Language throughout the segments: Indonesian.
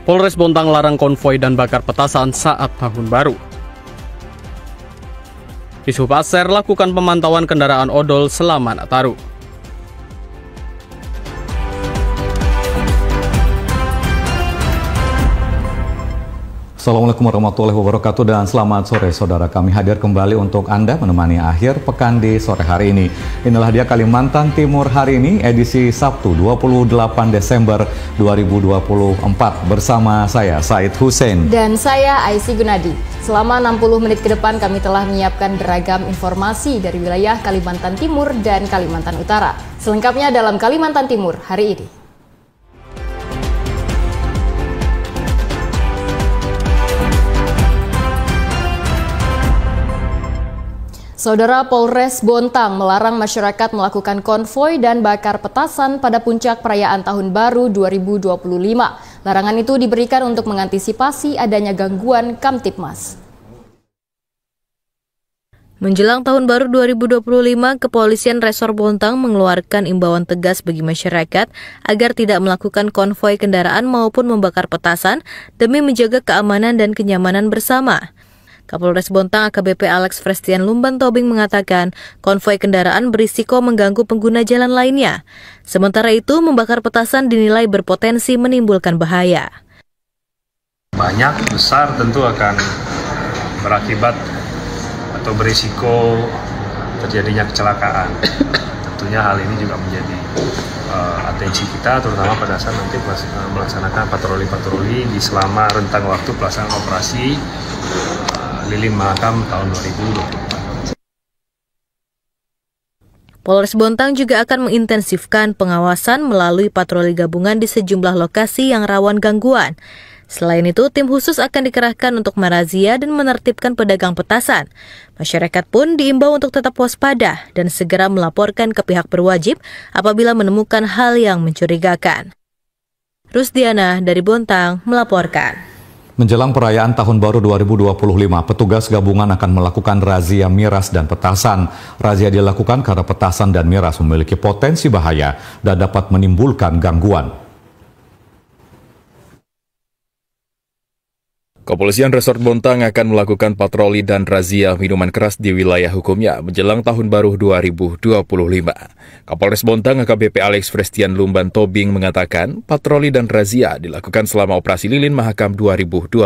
Polres Bontang larang konvoi dan bakar petasan saat tahun baru. Dishub Pasir lakukan pemantauan kendaraan odol selama Nataru. Assalamualaikum warahmatullahi wabarakatuh dan selamat sore saudara. Kami hadir kembali untuk Anda menemani akhir pekan di sore hari ini. Inilah dia Kalimantan Timur hari ini, edisi Sabtu 28 Desember 2024 bersama saya Said Hussein dan saya Aisy Gunadi. Selama 60 menit ke depan kami telah menyiapkan beragam informasi dari wilayah Kalimantan Timur dan Kalimantan Utara. Selengkapnya dalam Kalimantan Timur hari ini. Saudara, Polres Bontang melarang masyarakat melakukan konvoi dan bakar petasan pada puncak perayaan Tahun Baru 2025. Larangan itu diberikan untuk mengantisipasi adanya gangguan Kamtibmas. Menjelang Tahun Baru 2025, Kepolisian Resor Bontang mengeluarkan imbauan tegas bagi masyarakat agar tidak melakukan konvoi kendaraan maupun membakar petasan demi menjaga keamanan dan kenyamanan bersama. Kapolres Bontang AKBP Alex Frestian Lumban Tobing mengatakan konvoi kendaraan berisiko mengganggu pengguna jalan lainnya. Sementara itu, membakar petasan dinilai berpotensi menimbulkan bahaya. Banyak besar tentu akan berakibat atau berisiko terjadinya kecelakaan. Tentunya hal ini juga menjadi atensi kita, terutama pada saat nanti melaksanakan patroli-patroli di selama rentang waktu pelaksanaan operasi Lilin Mahakam tahun 2024. Polres Bontang juga akan mengintensifkan pengawasan melalui patroli gabungan di sejumlah lokasi yang rawan gangguan. Selain itu, tim khusus akan dikerahkan untuk merazia dan menertibkan pedagang petasan. Masyarakat pun diimbau untuk tetap waspada dan segera melaporkan ke pihak berwajib apabila menemukan hal yang mencurigakan. Rusdiana dari Bontang melaporkan. Menjelang perayaan Tahun Baru 2025, petugas gabungan akan melakukan razia miras dan petasan. Razia dilakukan karena petasan dan miras memiliki potensi bahaya dan dapat menimbulkan gangguan. Kepolisian Resort Bontang akan melakukan patroli dan razia minuman keras di wilayah hukumnya menjelang Tahun Baru 2025. Kapolres Bontang AKBP Alex Frestian Lumban Tobing mengatakan patroli dan razia dilakukan selama operasi Lilin Mahakam 2024.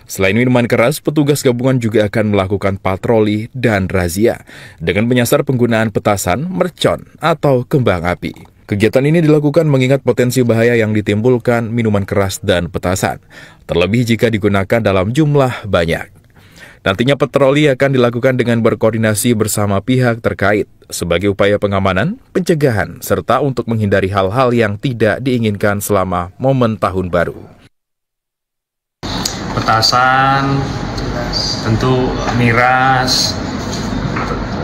Selain minuman keras, petugas gabungan juga akan melakukan patroli dan razia dengan menyasar penggunaan petasan, mercon, atau kembang api. Kegiatan ini dilakukan mengingat potensi bahaya yang ditimbulkan minuman keras dan petasan, terlebih jika digunakan dalam jumlah banyak. Nantinya patroli akan dilakukan dengan berkoordinasi bersama pihak terkait sebagai upaya pengamanan, pencegahan, serta untuk menghindari hal-hal yang tidak diinginkan selama momen Tahun Baru. Petasan, tentu miras,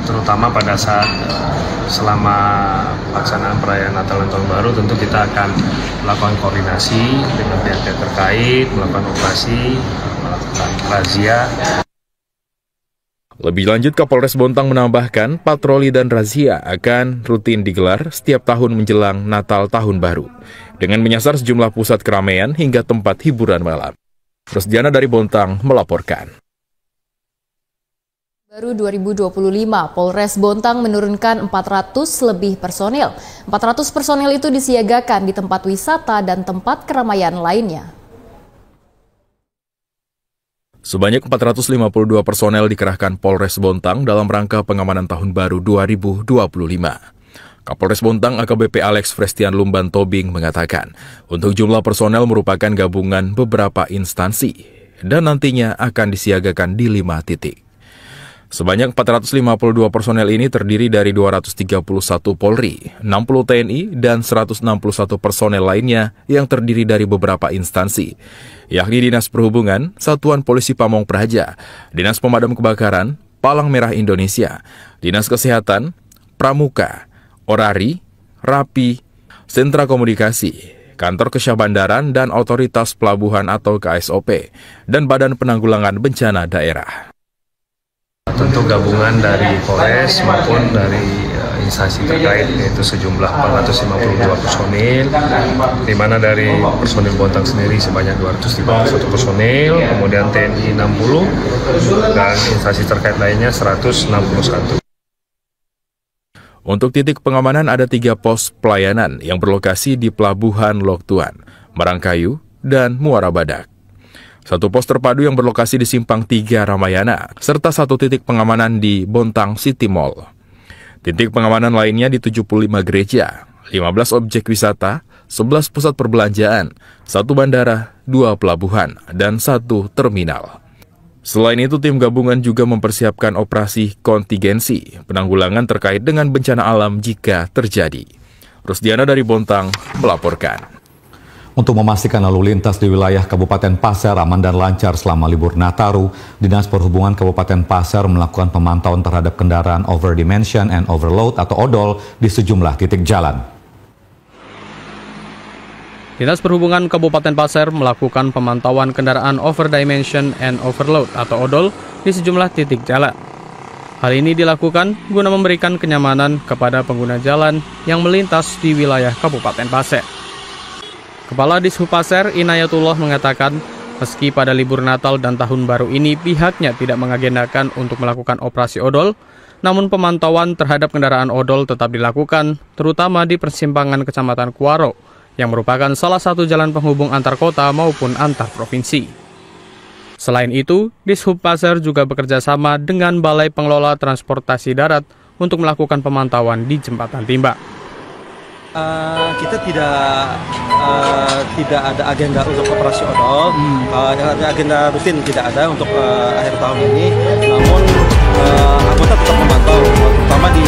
terutama pada saat selama pelaksanaan perayaan Natal dan Tahun Baru, tentu kita akan melakukan koordinasi dengan pihak-pihak terkait, melakukan operasi, melakukan razia. Lebih lanjut, Kapolres Bontang menambahkan patroli dan razia akan rutin digelar setiap tahun menjelang Natal Tahun Baru dengan menyasar sejumlah pusat keramaian hingga tempat hiburan malam. Rusdiana dari Bontang melaporkan. Baru 2025, Polres Bontang menurunkan 400 lebih personil. 400 personil itu disiagakan di tempat wisata dan tempat keramaian lainnya. Sebanyak 452 personel dikerahkan Polres Bontang dalam rangka pengamanan Tahun Baru 2025. Kapolres Bontang AKBP Alex Frestian Lumban Tobing mengatakan, untuk jumlah personel merupakan gabungan beberapa instansi dan nantinya akan disiagakan di 5 titik. Sebanyak 452 personel ini terdiri dari 231 Polri, 60 TNI, dan 161 personel lainnya yang terdiri dari beberapa instansi, yakni Dinas Perhubungan, Satuan Polisi Pamong Praja, Dinas Pemadam Kebakaran, Palang Merah Indonesia, Dinas Kesehatan, Pramuka, Orari, Rapi, Sentra Komunikasi, Kantor Kesyah Bandaran, dan Otoritas Pelabuhan atau KSOP, dan Badan Penanggulangan Bencana Daerah. Tentu gabungan dari Polres maupun dari instansi terkait, yaitu sejumlah 452 personil, di mana dari personil Bontang sendiri sebanyak 251 personil, kemudian TNI 60, dan instansi terkait lainnya 161. Untuk titik pengamanan ada 3 pos pelayanan yang berlokasi di Pelabuhan Lok Tuan, Marangkayu, dan Muara Badak. 1 pos terpadu yang berlokasi di Simpang 3 Ramayana, serta 1 titik pengamanan di Bontang City Mall. Titik pengamanan lainnya di 75 gereja, 15 objek wisata, 11 pusat perbelanjaan, 1 bandara, 2 pelabuhan, dan 1 terminal. Selain itu, tim gabungan juga mempersiapkan operasi kontingensi penanggulangan terkait dengan bencana alam jika terjadi. Rusdiana dari Bontang melaporkan. Untuk memastikan lalu lintas di wilayah Kabupaten Pasir aman dan lancar selama libur Nataru, Dinas Perhubungan Kabupaten Pasir melakukan pemantauan terhadap kendaraan overdimension and overload atau odol di sejumlah titik jalan. Dinas Perhubungan Kabupaten Pasir melakukan pemantauan kendaraan overdimension and overload atau odol di sejumlah titik jalan. Hal ini dilakukan guna memberikan kenyamanan kepada pengguna jalan yang melintas di wilayah Kabupaten Pasir. Kepala Dishub Pasir, Inayatullah, mengatakan meski pada libur Natal dan Tahun Baru ini pihaknya tidak mengagendakan untuk melakukan operasi odol, namun pemantauan terhadap kendaraan odol tetap dilakukan, terutama di persimpangan Kecamatan Kuaro, yang merupakan salah satu jalan penghubung antar kota maupun antar provinsi. Selain itu, Dishub Pasir juga bekerja sama dengan Balai Pengelola Transportasi Darat untuk melakukan pemantauan di Jembatan Timbang. Kita tidak ada agenda untuk operasi odol, agenda rutin tidak ada untuk akhir tahun ini. Namun anggota tetap memantau, terutama di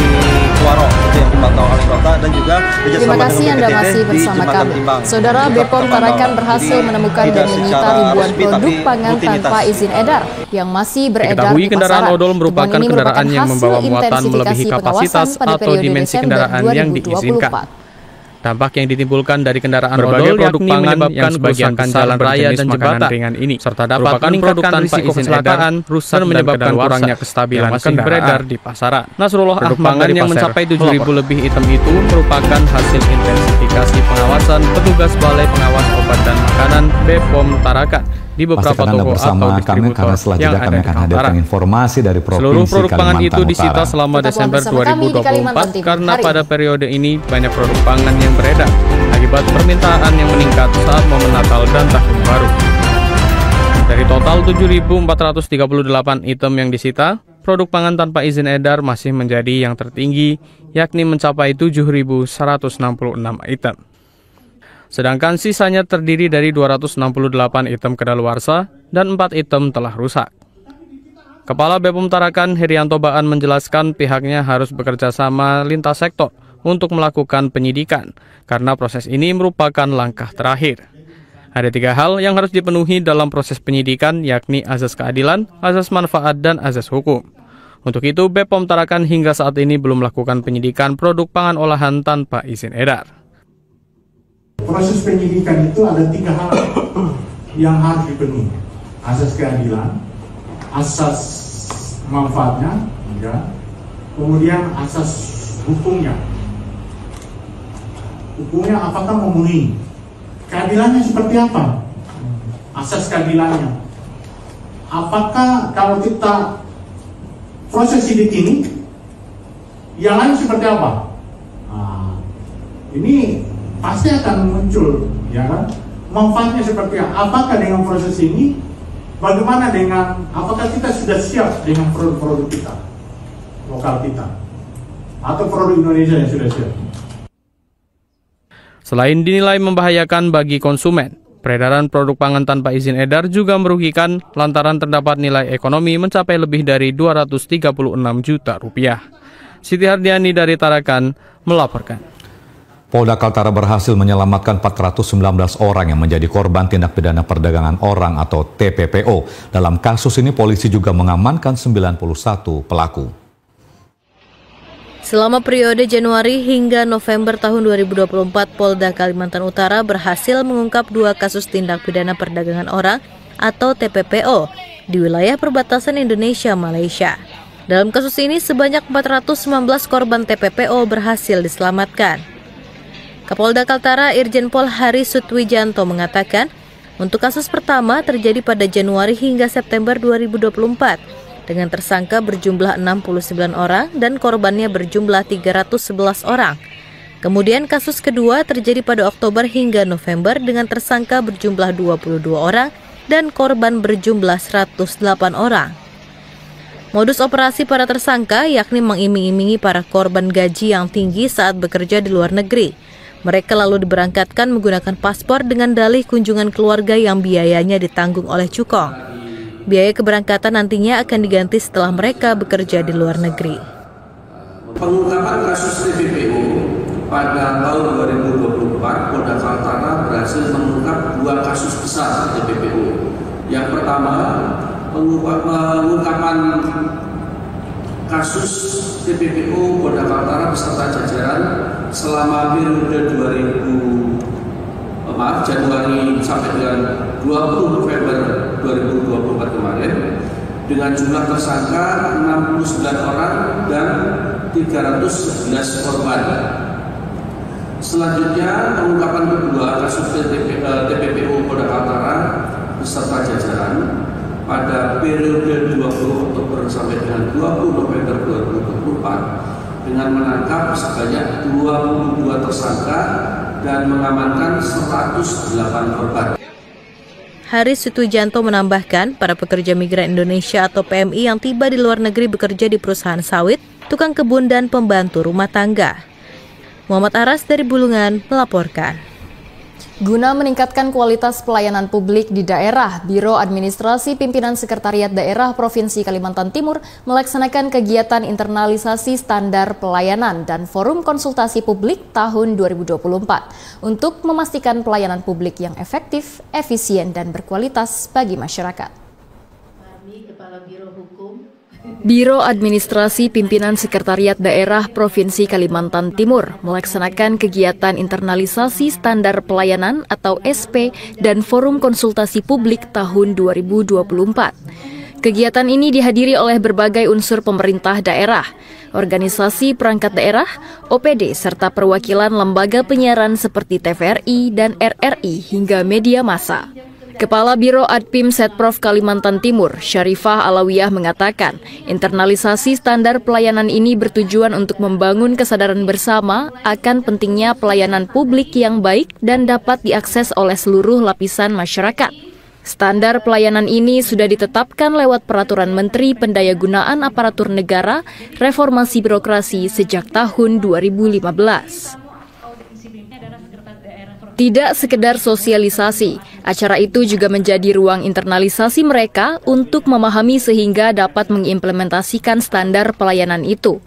Kuaro yang dipantau oleh kota dan juga Terima kasih Anda masih bersama kami. Saudara, BPOM Tarakan berhasil menemukan dan menyita ribuan produk pangan tanpa izin edar yang masih beredar di pasaran. Kendaraan odol merupakan kendaraan yang membawa muatan melebihi kapasitas atau dimensi kendaraan yang diizinkan. Dampak yang ditimbulkan dari kendaraan odol produk pangan menyebabkan sebagian jalan raya dan jembatan ringan ini, serta dapat meningkatkan risiko kecelakaan, rusak dan menyebabkan kurangnya kestabilan masih beredar di pasaran. Nasrullah Ahmad yang mencapai 7.000 lebih item itu merupakan hasil intensifikasi pengawasan petugas Balai Pengawas Obat dan Makanan BPOM Tarakan di beberapa toko atau distributor yang ada di pasaran. Informasi dari seluruh produk pangan itu disita selama Desember 2024 karena pada periode ini banyak produk pangan yang beredar akibat permintaan yang meningkat saat momen Natal dan Tahun Baru. Dari total 7.438 item yang disita, produk pangan tanpa izin edar masih menjadi yang tertinggi, yakni mencapai 7.166 item. Sedangkan sisanya terdiri dari 268 item kadaluarsa dan 4 item telah rusak. Kepala BPOM Tarakan, Herianto Baan, menjelaskan pihaknya harus bekerja sama lintas sektor untuk melakukan penyidikan, karena proses ini merupakan langkah terakhir. Ada 3 hal yang harus dipenuhi dalam proses penyidikan, yakni azas keadilan, azas manfaat, dan azas hukum. Untuk itu, BPOM Tarakan hingga saat ini belum melakukan penyidikan produk pangan olahan tanpa izin edar. Proses penyidikan itu ada 3 hal yang harus dipenuhi: asas keadilan, asas manfaatnya, ya, kemudian asas hukumnya. Hukumnya apakah memenuhi? Keadilannya seperti apa? Asas keadilannya, apakah kalau kita proses sidik ini, yang lain seperti apa? Nah, ini pasti akan muncul, ya kan? Manfaatnya seperti apa? Apakah dengan proses ini, bagaimana dengan, apakah kita sudah siap dengan produk-produk kita, lokal kita, atau produk Indonesia yang sudah siap? Selain dinilai membahayakan bagi konsumen, peredaran produk pangan tanpa izin edar juga merugikan lantaran terdapat nilai ekonomi mencapai lebih dari 236 juta rupiah. Siti Hardiani dari Tarakan melaporkan. Polda Kaltara berhasil menyelamatkan 419 orang yang menjadi korban tindak pidana perdagangan orang atau TPPO. Dalam kasus ini polisi juga mengamankan 91 pelaku. Selama periode Januari hingga November tahun 2024, Polda Kalimantan Utara berhasil mengungkap 2 kasus tindak pidana perdagangan orang atau TPPO di wilayah perbatasan Indonesia-Malaysia. Dalam kasus ini sebanyak 419 korban TPPO berhasil diselamatkan. Kapolda Kaltara Irjen Pol Hari Sutwijanto mengatakan, untuk kasus pertama terjadi pada Januari hingga September 2024 dengan tersangka berjumlah 69 orang dan korbannya berjumlah 311 orang. Kemudian kasus kedua terjadi pada Oktober hingga November dengan tersangka berjumlah 22 orang dan korban berjumlah 108 orang. Modus operasi para tersangka yakni mengiming-imingi para korban gaji yang tinggi saat bekerja di luar negeri. Mereka lalu diberangkatkan menggunakan paspor dengan dalih kunjungan keluarga yang biayanya ditanggung oleh cukong. Biaya keberangkatan nantinya akan diganti setelah mereka bekerja di luar negeri. Pengungkapan kasus TPPO pada tahun 2024, Polda Kaltara berhasil mengungkap 2 kasus besar TPPO. Yang pertama, pengungkapan kasus TPPO Polda Kaltara beserta jajaran selama periode Januari sampai dengan 20 November 2024 kemarin dengan jumlah tersangka 69 orang dan 311 korban. Selanjutnya, pengungkapan kedua kasus TPPO Polda Kaltara beserta jajaran pada periode 20 Oktober sampai dengan 20 November 2024 dengan menangkap sebanyak 22 tersangka dan mengamankan 108 korban. Hari Sutwijanto menambahkan, para pekerja migran Indonesia atau PMI yang tiba di luar negeri bekerja di perusahaan sawit, tukang kebun dan pembantu rumah tangga. Muhammad Aras dari Bulungan melaporkan. Guna meningkatkan kualitas pelayanan publik di daerah, Biro Administrasi Pimpinan Sekretariat Daerah Provinsi Kalimantan Timur melaksanakan kegiatan internalisasi standar pelayanan dan forum konsultasi publik tahun 2024 untuk memastikan pelayanan publik yang efektif, efisien, dan berkualitas bagi masyarakat. Biro Administrasi Pimpinan Sekretariat Daerah Provinsi Kalimantan Timur melaksanakan kegiatan internalisasi standar pelayanan atau SP dan forum konsultasi publik tahun 2024. Kegiatan ini dihadiri oleh berbagai unsur pemerintah daerah, organisasi perangkat daerah, OPD, serta perwakilan lembaga penyiaran seperti TVRI dan RRI hingga media massa. Kepala Biro Adpim Setprov Kalimantan Timur, Syarifah Alawiyah mengatakan, internalisasi standar pelayanan ini bertujuan untuk membangun kesadaran bersama akan pentingnya pelayanan publik yang baik dan dapat diakses oleh seluruh lapisan masyarakat. Standar pelayanan ini sudah ditetapkan lewat Peraturan Menteri Pendayagunaan Aparatur Negara Reformasi Birokrasi sejak tahun 2015. Tidak sekedar sosialisasi, acara itu juga menjadi ruang internalisasi mereka untuk memahami sehingga dapat mengimplementasikan standar pelayanan itu.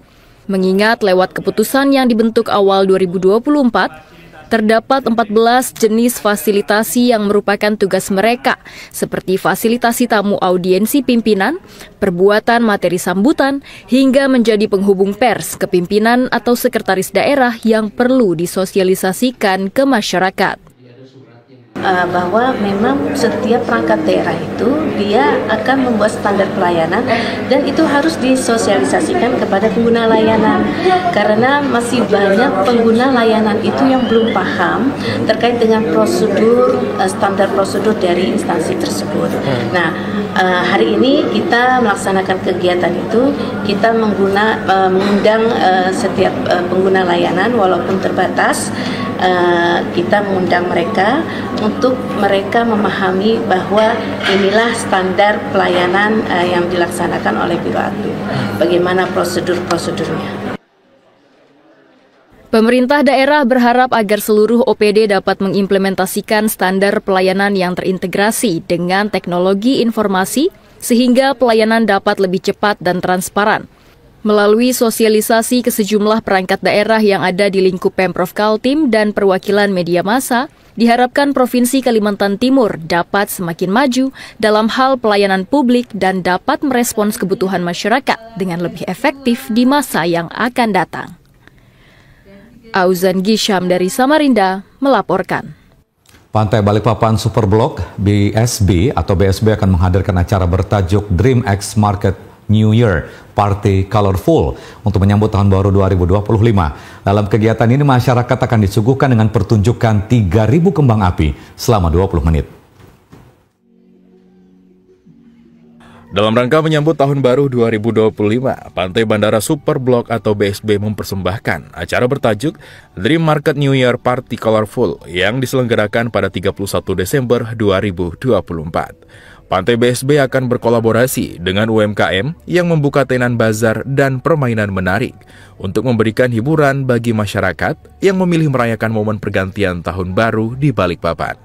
Mengingat lewat keputusan yang dibentuk awal 2024, terdapat 14 jenis fasilitasi yang merupakan tugas mereka, seperti fasilitasi tamu audiensi pimpinan, perbuatan materi sambutan, hingga menjadi penghubung pers ke pimpinan atau sekretaris daerah yang perlu disosialisasikan ke masyarakat. Bahwa memang setiap perangkat daerah itu dia akan membuat standar pelayanan dan itu harus disosialisasikan kepada pengguna layanan karena masih banyak pengguna layanan itu yang belum paham terkait dengan prosedur, standar prosedur dari instansi tersebut. Nah, hari ini kita melaksanakan kegiatan itu, kita mengundang setiap pengguna layanan walaupun terbatas. Kita mengundang mereka untuk mereka memahami bahwa inilah standar pelayanan yang dilaksanakan oleh Biro Adpim. Bagaimana prosedur-prosedurnya. Pemerintah daerah berharap agar seluruh OPD dapat mengimplementasikan standar pelayanan yang terintegrasi dengan teknologi informasi sehingga pelayanan dapat lebih cepat dan transparan. Melalui sosialisasi ke sejumlah perangkat daerah yang ada di lingkup Pemprov Kaltim dan perwakilan media massa, diharapkan Provinsi Kalimantan Timur dapat semakin maju dalam hal pelayanan publik dan dapat merespons kebutuhan masyarakat dengan lebih efektif di masa yang akan datang. Auzan Gisham dari Samarinda melaporkan. Pantai Balikpapan Superblok BSB atau BSB akan menghadirkan acara bertajuk Dream X Market New Year Party Colorful untuk menyambut tahun baru 2025. Dalam kegiatan ini masyarakat akan disuguhkan dengan pertunjukan 3.000 kembang api selama 20 menit. Dalam rangka menyambut Tahun Baru 2025, Pantai Bandara Super Blok atau BSB mempersembahkan acara bertajuk Dream Market New Year Party Colorful yang diselenggarakan pada 31 Desember 2024. Pantai BSB akan berkolaborasi dengan UMKM yang membuka tenan bazar dan permainan menarik untuk memberikan hiburan bagi masyarakat yang memilih merayakan momen pergantian Tahun Baru di Balikpapan.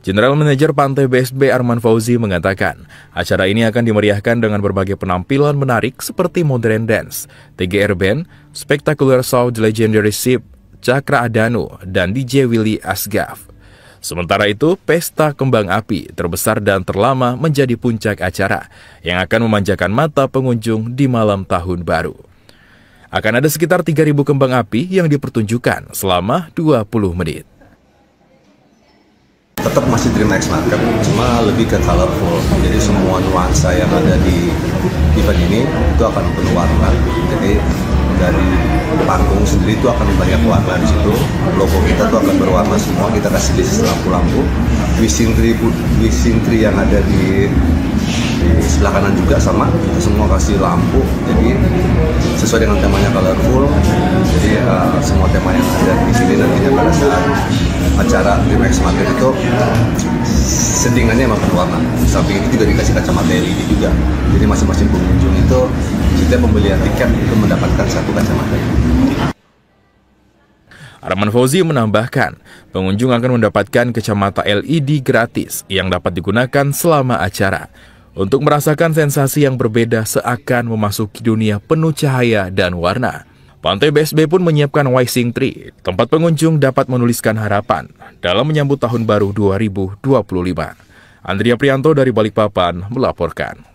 General Manager Pantai BSB Arman Fauzi mengatakan, acara ini akan dimeriahkan dengan berbagai penampilan menarik seperti modern dance, TGR Band, Spectacular Show The Legendary Ship, Cakra Adanu, dan DJ Willy Asgaf. Sementara itu, pesta kembang api terbesar dan terlama menjadi puncak acara yang akan memanjakan mata pengunjung di malam Tahun Baru. Akan ada sekitar 3.000 kembang api yang dipertunjukkan selama 20 menit. Tetap masih Dream X Market, cuma lebih ke colorful. Jadi semua nuansa yang ada di event ini itu akan penuh warna. Jadi dari panggung sendiri itu akan banyak warna di situ. Logo kita tuh akan berwarna semua. Kita kasih list lampu-lampu. Wishing tree yang ada di sebelah kanan juga sama. Kita semua kasih lampu. Jadi sesuai dengan temanya colorful. Jadi semua tema yang ada di sini nantinya pada saat acara Dream X Market itu settingannya emang berwarna. Samping itu juga dikasih kacamata LED juga. Jadi masing-masing pengunjung itu setiap pembelian tiket itu mendapatkan satu kacamata. Arman Fauzi menambahkan, pengunjung akan mendapatkan kacamata LED gratis yang dapat digunakan selama acara untuk merasakan sensasi yang berbeda seakan memasuki dunia penuh cahaya dan warna. Pantai BSB pun menyiapkan wishing tree, tempat pengunjung dapat menuliskan harapan dalam menyambut Tahun Baru 2025. Andrea Prianto dari Balikpapan melaporkan.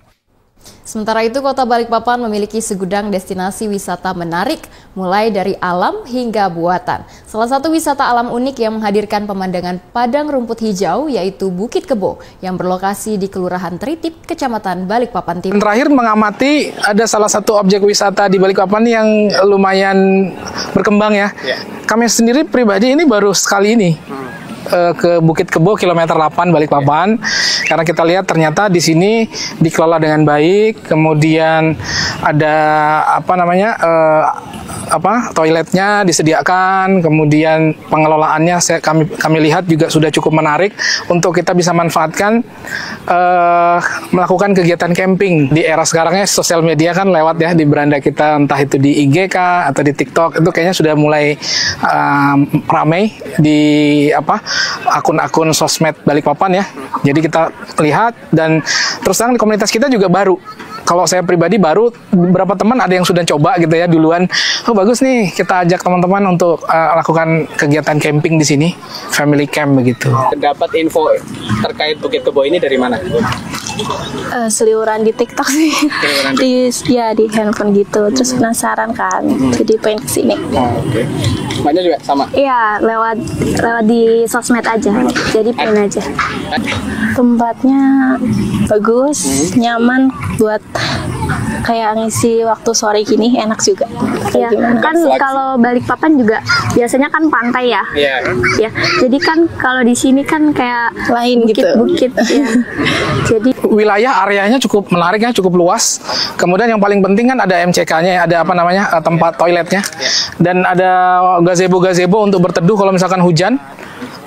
Sementara itu, Kota Balikpapan memiliki segudang destinasi wisata menarik, mulai dari alam hingga buatan. Salah satu wisata alam unik yang menghadirkan pemandangan padang rumput hijau yaitu Bukit Kebo yang berlokasi di Kelurahan Tritip, Kecamatan Balikpapan Timur. Terakhir mengamati ada salah satu objek wisata di Balikpapan yang lumayan berkembang ya. Kami sendiri pribadi ini baru sekali ini. Ke Bukit Kebo kilometer 8 Balikpapan karena kita lihat ternyata di sini dikelola dengan baik, kemudian ada toiletnya disediakan, kemudian pengelolaannya kami lihat juga sudah cukup menarik untuk kita bisa manfaatkan melakukan kegiatan camping. Di era sekarangnya sosial media kan lewat ya di beranda kita, entah itu di IG kah atau di TikTok, itu kayaknya sudah mulai ramai di akun-akun sosmed Balikpapan ya. Jadi kita lihat dan terus terang di komunitas kita juga baru. Kalau saya pribadi baru, beberapa teman ada yang sudah coba gitu ya duluan. Oh bagus nih, kita ajak teman-teman untuk lakukan kegiatan camping di sini, family camp begitu. Dapat info terkait Bukit Kebo ini dari mana? Seliuran di TikTok sih, di handphone gitu. Terus penasaran kan, jadi pengen kesini. Oke. Banyak juga sama? Iya, lewat di sosmed aja, jadi pengen aja. Tempatnya bagus, nyaman buat kayak ngisi waktu sore gini, enak juga. Ya, kan kalau Balikpapan juga biasanya kan pantai ya. Ya, jadi kan kalau di sini kan kayak lain bukit-bukit ya. Jadi wilayah areanya cukup menarik ya, cukup luas. Kemudian yang paling penting kan ada MCK-nya, ada tempat toiletnya. Dan ada gazebo untuk berteduh kalau misalkan hujan.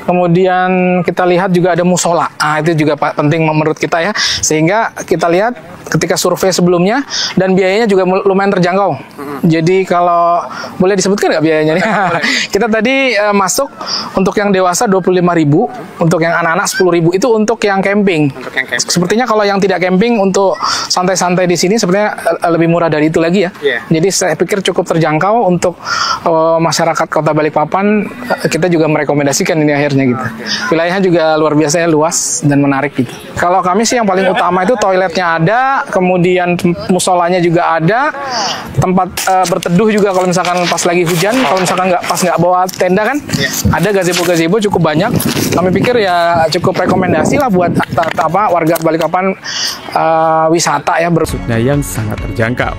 Kemudian kita lihat juga ada musola. Itu juga penting menurut kita ya. Sehingga kita lihat ketika survei sebelumnya dan biayanya juga lumayan terjangkau. Jadi kalau boleh disebutkan nggak biayanya nih? Kita tadi masuk untuk yang dewasa 25.000, untuk yang anak-anak 10.000 itu untuk yang camping. Sepertinya kalau yang tidak camping untuk santai-santai di sini sepertinya lebih murah dari itu lagi ya. Jadi saya pikir cukup terjangkau untuk masyarakat Kota Balikpapan. Kita juga merekomendasikan ini akhirnya. bagusnya gitu. Wilayahnya juga luar biasa luas dan menarik gitu. Kalau kami sih yang paling utama itu toiletnya ada, kemudian musolanya juga ada, tempat berteduh juga kalau misalkan pas lagi hujan, kalau misalkan nggak bawa tenda kan, ada gazebo cukup banyak. Kami pikir ya cukup rekomendasi lah buat warga Balikpapan wisata ya yang sangat terjangkau.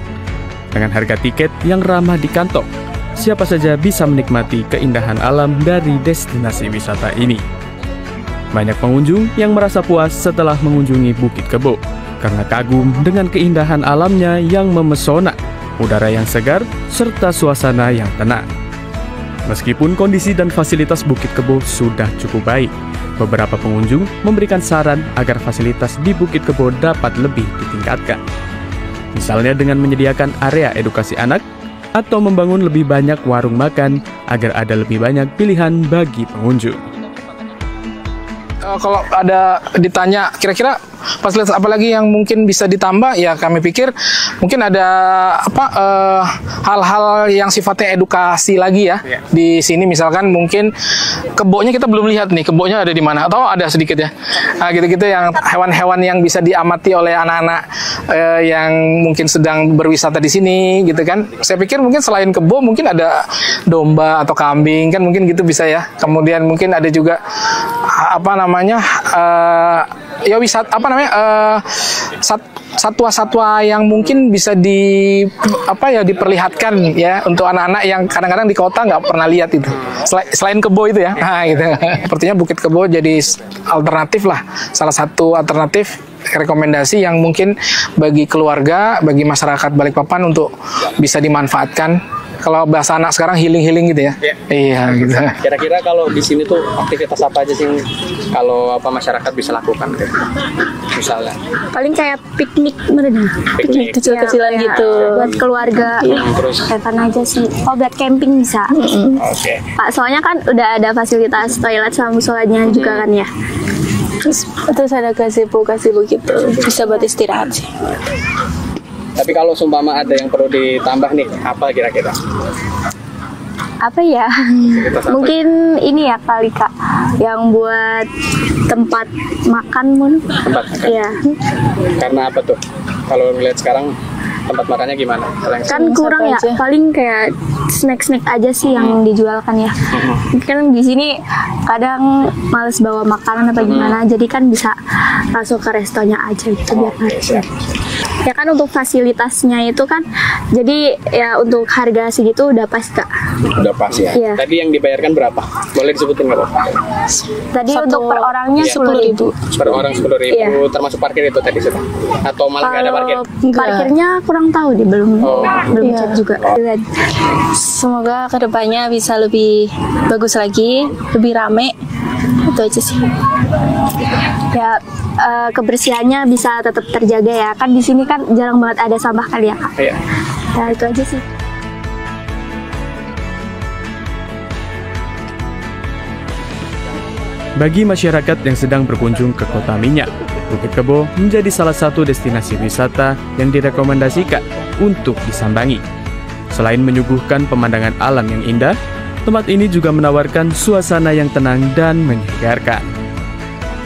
Dengan harga tiket yang ramah di kantong, siapa saja bisa menikmati keindahan alam dari destinasi wisata ini. Banyak pengunjung yang merasa puas setelah mengunjungi Bukit Kebo karena kagum dengan keindahan alamnya yang memesona, udara yang segar, serta suasana yang tenang. Meskipun kondisi dan fasilitas Bukit Kebo sudah cukup baik, beberapa pengunjung memberikan saran agar fasilitas di Bukit Kebo dapat lebih ditingkatkan. Misalnya dengan menyediakan area edukasi anak atau membangun lebih banyak warung makan agar ada lebih banyak pilihan bagi pengunjung. Kalau ada ditanya kira-kira fasilitas apa lagi yang mungkin bisa ditambah, ya kami pikir mungkin ada hal-hal yang sifatnya edukasi lagi ya di sini. Misalkan mungkin kebunnya kita belum lihat nih, kebunnya ada di mana, atau ada sedikit ya, gitu-gitu yang hewan-hewan yang bisa diamati oleh anak-anak yang mungkin sedang berwisata di sini gitu kan. Saya pikir mungkin selain kebun mungkin ada domba atau kambing kan, mungkin gitu bisa ya. Kemudian mungkin ada juga satwa-satwa yang mungkin bisa diperlihatkan ya untuk anak-anak yang kadang-kadang di kota nggak pernah lihat itu. Selain kebo itu ya, gitu. Sepertinya Bukit Kebo jadi alternatif lah, salah satu alternatif rekomendasi yang mungkin bagi keluarga, bagi masyarakat Balikpapan untuk bisa dimanfaatkan. Kalau bahasa anak sekarang healing gitu ya. Iya gitu. Kira-kira kalau di sini tuh aktivitas apa aja sih kalau masyarakat bisa lakukan gitu? Misalnya paling kayak piknik piknik kecil-kecilan gitu buat keluarga. Terus kapan aja sih? Oh, buat camping bisa. Oke. Pak, soalnya kan udah ada fasilitas toilet sama musolanya juga kan ya. Terus ada gazebo gitu, bisa buat istirahat sih. Tapi kalau sumpama ada yang perlu ditambah nih, apa kira-kira? Apa ya? Mungkin ini ya kali Kak, yang buat tempat makan Tempat makan? Iya. Karena apa tuh? Kalau lihat sekarang tempat makannya gimana? Kan kurang ya, paling kayak snack-snack aja sih yang dijualkan ya. Kan di sini kadang males bawa makanan apa gimana, jadi kan bisa langsung ke restonya aja gitu biar macet. Ya kan untuk fasilitasnya itu kan, jadi ya untuk harga segitu udah pas Kak. Udah pas ya? Iya. Tadi yang dibayarkan berapa? Boleh disebutin nggak Pak? Tadi untuk per orangnya 10.000. Per orang 10.000, termasuk parkir itu tadi sudah? Atau malah nggak ada parkir? Parkirnya kurang tahu deh, belum cek juga. Semoga kedepannya bisa lebih bagus lagi, lebih rame. Itu aja sih. Ya kebersihannya bisa tetap terjaga ya. Kan di sini kan jarang banget ada sampah kali ya Kak. Iya. Ya itu aja sih. Bagi masyarakat yang sedang berkunjung ke Kota Minyak, Bukit Kebo menjadi salah satu destinasi wisata yang direkomendasikan untuk disambangi. Selain menyuguhkan pemandangan alam yang indah, tempat ini juga menawarkan suasana yang tenang dan menyegarkan.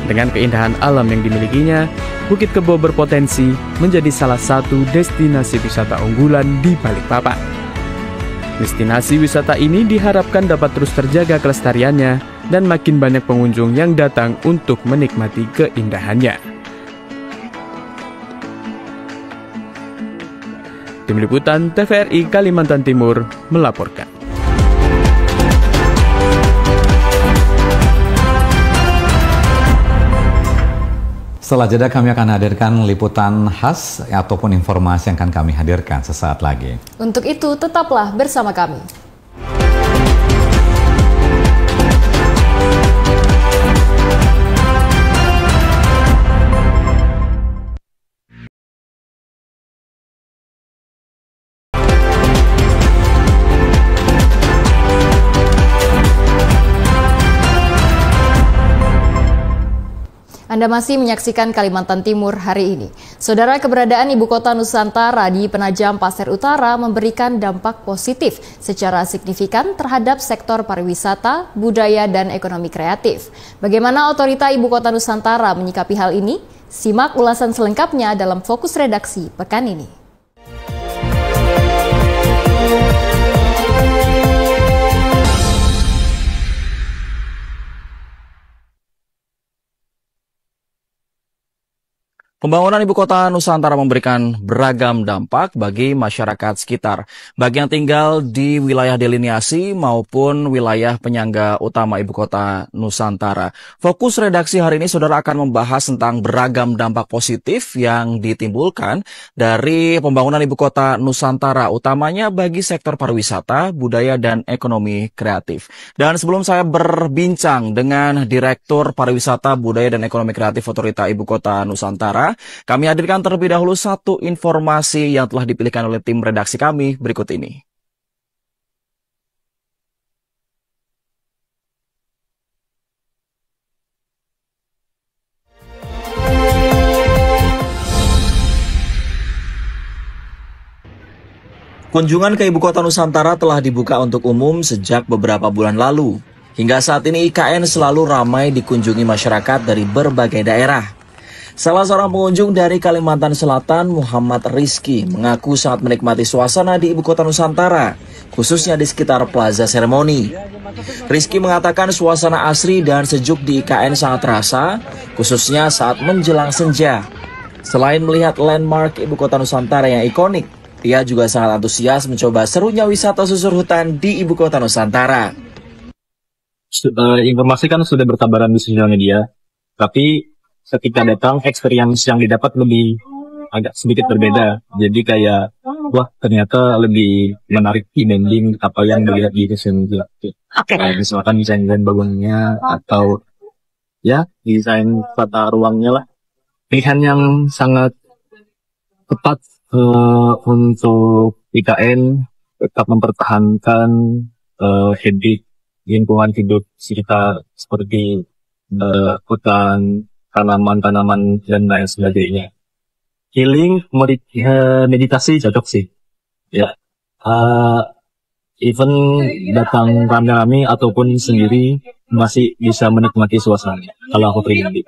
Dengan keindahan alam yang dimilikinya, Bukit Kebo berpotensi menjadi salah satu destinasi wisata unggulan di Balikpapan. Destinasi wisata ini diharapkan dapat terus terjaga kelestariannya dan makin banyak pengunjung yang datang untuk menikmati keindahannya. Tim Liputan TVRI Kalimantan Timur melaporkan. Setelah jeda kami akan hadirkan liputan khas ataupun informasi yang akan kami hadirkan sesaat lagi. Untuk itu tetaplah bersama kami. Anda masih menyaksikan Kalimantan Timur hari ini. Saudara, keberadaan Ibu Kota Nusantara di Penajam Pasir Utara memberikan dampak positif secara signifikan terhadap sektor pariwisata, budaya, dan ekonomi kreatif. Bagaimana Otorita Ibu Kota Nusantara menyikapi hal ini? Simak ulasan selengkapnya dalam Fokus Redaksi pekan ini. Pembangunan Ibu Kota Nusantara memberikan beragam dampak bagi masyarakat sekitar, bagi yang tinggal di wilayah delineasi maupun wilayah penyangga utama Ibu Kota Nusantara. Fokus redaksi hari ini, saudara, akan membahas tentang beragam dampak positif yang ditimbulkan dari pembangunan Ibu Kota Nusantara, utamanya bagi sektor pariwisata, budaya, dan ekonomi kreatif. Dan sebelum saya berbincang dengan Direktur Pariwisata, Budaya, dan Ekonomi Kreatif Otorita Ibu Kota Nusantara, kami hadirkan terlebih dahulu satu informasi yang telah dipilihkan oleh tim redaksi kami berikut ini. Kunjungan ke Ibu Kota Nusantara telah dibuka untuk umum sejak beberapa bulan lalu. Hingga saat ini IKN selalu ramai dikunjungi masyarakat dari berbagai daerah. Salah seorang pengunjung dari Kalimantan Selatan, Muhammad Rizky, mengaku sangat menikmati suasana di Ibu Kota Nusantara, khususnya di sekitar Plaza Seremoni. Rizky mengatakan suasana asri dan sejuk di IKN sangat terasa, khususnya saat menjelang senja. Selain melihat landmark Ibu Kota Nusantara yang ikonik, ia juga sangat antusias mencoba serunya wisata susur hutan di Ibu Kota Nusantara. Informasi kan sudah bertabaran di sosial media, tapi ketika datang, experience yang didapat lebih agak sedikit berbeda. Jadi kayak, wah ternyata lebih menarik dibanding apa yang dilihat di sosial media. Kayak misalkan desain-desain bangunannya atau ya desain tata ruangnya lah. Pilihan yang sangat tepat untuk IKN tetap mempertahankan habit lingkungan hidup sekitar seperti hutan, tanaman-tanaman dan lain sebagainya. Healing, meditasi cocok sih. Ya, even datang rame-rame ataupun sendiri masih bisa menikmati suasananya. Kalau aku pribadi.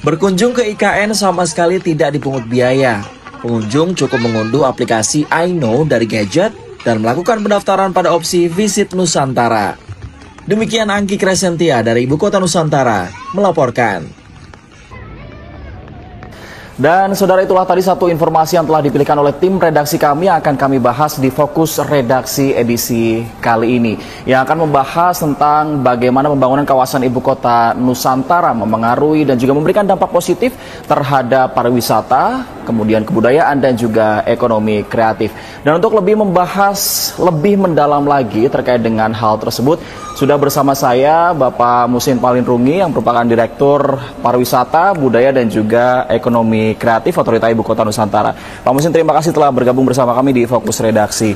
Berkunjung ke IKN sama sekali tidak dipungut biaya. Pengunjung cukup mengunduh aplikasi iKnow dari gadget dan melakukan pendaftaran pada opsi Visit Nusantara. Demikian Angki Crescentia dari Ibu Kota Nusantara melaporkan. Dan saudara, itulah tadi satu informasi yang telah dipilihkan oleh tim redaksi kami yang akan kami bahas di Fokus Redaksi edisi kali ini. Yang akan membahas tentang bagaimana pembangunan kawasan Ibu Kota Nusantara memengaruhi dan juga memberikan dampak positif terhadap pariwisata, kemudian kebudayaan dan juga ekonomi kreatif. Dan untuk lebih membahas lebih mendalam lagi terkait dengan hal tersebut, sudah bersama saya Bapak Musin Palinrungi yang merupakan Direktur Pariwisata, Budaya, dan juga Ekonomi Kreatif Otorita Ibu Kota Nusantara. Pak Musin, terima kasih telah bergabung bersama kami di Fokus Redaksi.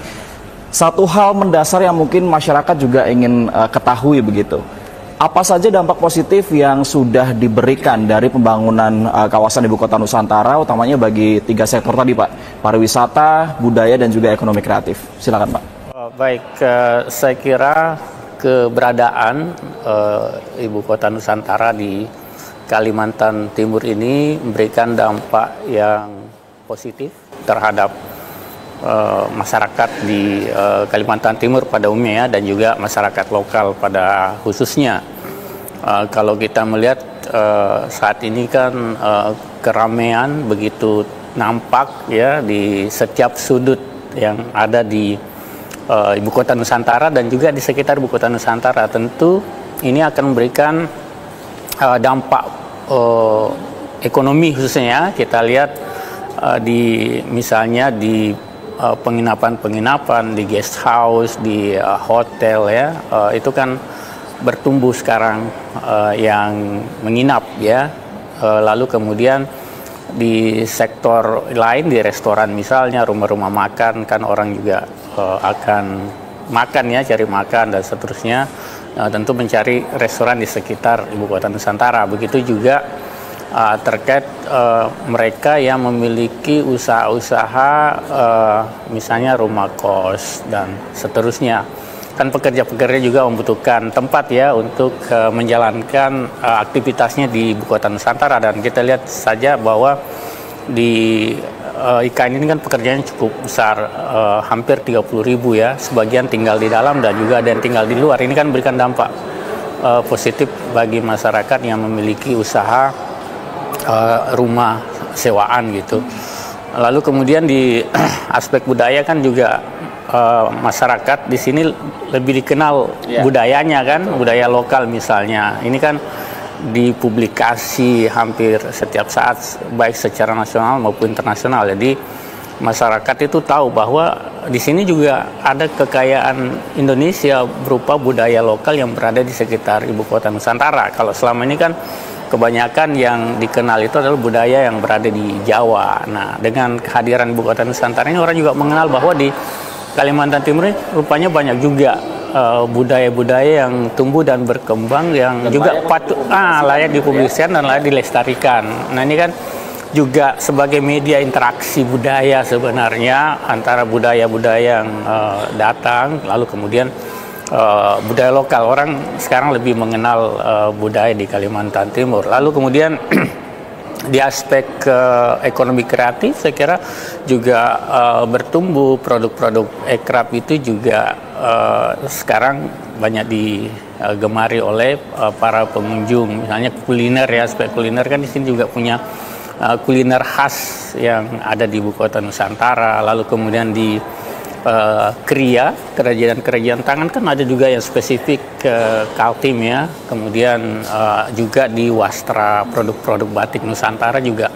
Satu hal mendasar yang mungkin masyarakat juga ingin ketahui begitu. Apa saja dampak positif yang sudah diberikan dari pembangunan kawasan Ibu Kota Nusantara, utamanya bagi tiga sektor tadi, Pak? Pariwisata, budaya, dan juga ekonomi kreatif. Silakan, Pak. Baik, saya kira keberadaan Ibu Kota Nusantara di Kalimantan Timur ini memberikan dampak yang positif terhadap masyarakat di Kalimantan Timur pada umumnya dan juga masyarakat lokal pada khususnya. Kalau kita melihat saat ini kan keramaian begitu nampak ya di setiap sudut yang ada di Ibu Kota Nusantara dan juga di sekitar Ibu Kota Nusantara. Tentu ini akan memberikan dampak ekonomi khususnya. Kita lihat misalnya di penginapan-penginapan, di guest house, di hotel ya, itu kan bertumbuh sekarang yang menginap ya. Lalu kemudian di sektor lain, di restoran misalnya, rumah-rumah makan, kan orang juga akan makan ya, cari makan dan seterusnya. tentu mencari restoran di sekitar Ibu Kota Nusantara. Begitu juga terkait mereka yang memiliki usaha-usaha misalnya rumah kos dan seterusnya. Kan pekerja-pekerja juga membutuhkan tempat ya untuk menjalankan aktivitasnya di Ibu Kota Nusantara, dan kita lihat saja bahwa di IKN ini kan pekerjaannya cukup besar, hampir 30.000 ya, sebagian tinggal di dalam dan juga ada yang tinggal di luar. Ini kan memberikan dampak positif bagi masyarakat yang memiliki usaha rumah sewaan gitu. Lalu kemudian di aspek budaya kan juga masyarakat di sini lebih dikenal budayanya kan, budaya lokal misalnya. Ini kan dipublikasi hampir setiap saat baik secara nasional maupun internasional. Jadi masyarakat itu tahu bahwa di sini juga ada kekayaan Indonesia berupa budaya lokal yang berada di sekitar Ibu Kota Nusantara. Kalau selama ini kan kebanyakan yang dikenal itu adalah budaya yang berada di Jawa. Nah, dengan kehadiran Ibu Kota Nusantara ini orang juga mengenal bahwa di Kalimantan Timur ini rupanya banyak juga budaya-budaya yang tumbuh dan berkembang yang dan juga patut layak dipublikasikan dan layak dilestarikan. Nah, ini kan juga sebagai media interaksi budaya sebenarnya antara budaya-budaya yang datang, lalu kemudian budaya lokal. Orang sekarang lebih mengenal budaya di Kalimantan Timur. Lalu kemudian di aspek ekonomi kreatif saya kira juga bertumbuh produk-produk ekraf itu juga sekarang banyak digemari oleh para pengunjung. Misalnya kuliner ya, aspek kuliner kan di sini juga punya kuliner khas yang ada di Ibu Kota Nusantara. Lalu kemudian di kriya, kerajinan tangan kan ada juga yang spesifik ke Kaltim ya. Kemudian juga di wastra, produk-produk batik Nusantara juga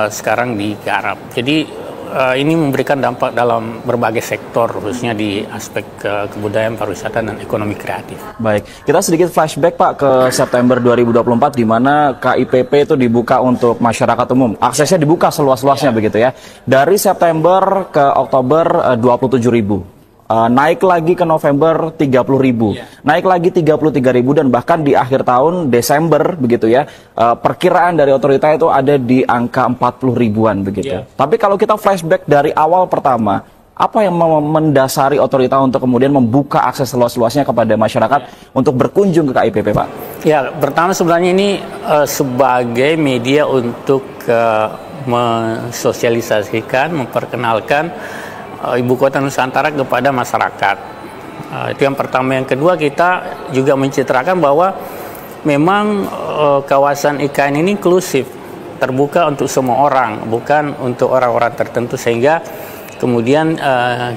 sekarang digarap. Jadi ini memberikan dampak dalam berbagai sektor, khususnya di aspek kebudayaan, pariwisata, dan ekonomi kreatif. Baik, kita sedikit flashback Pak ke September 2024 di mana KIPP itu dibuka untuk masyarakat umum. Aksesnya dibuka seluas-luasnya begitu ya. Dari September ke Oktober 27.000. Naik lagi ke November 30.000, naik lagi 33.000, dan bahkan di akhir tahun Desember begitu ya, perkiraan dari otorita itu ada di angka 40.000-an begitu. Tapi kalau kita flashback dari awal pertama, apa yang mendasari otorita untuk kemudian membuka akses seluas-luasnya kepada masyarakat untuk berkunjung ke KIPP, Pak? Ya, pertama sebenarnya ini sebagai media untuk mensosialisasikan, memperkenalkan Ibu Kota Nusantara kepada masyarakat. Itu yang pertama. Yang kedua, kita juga mencitrakan bahwa memang kawasan IKN ini inklusif, terbuka untuk semua orang, bukan untuk orang-orang tertentu, sehingga kemudian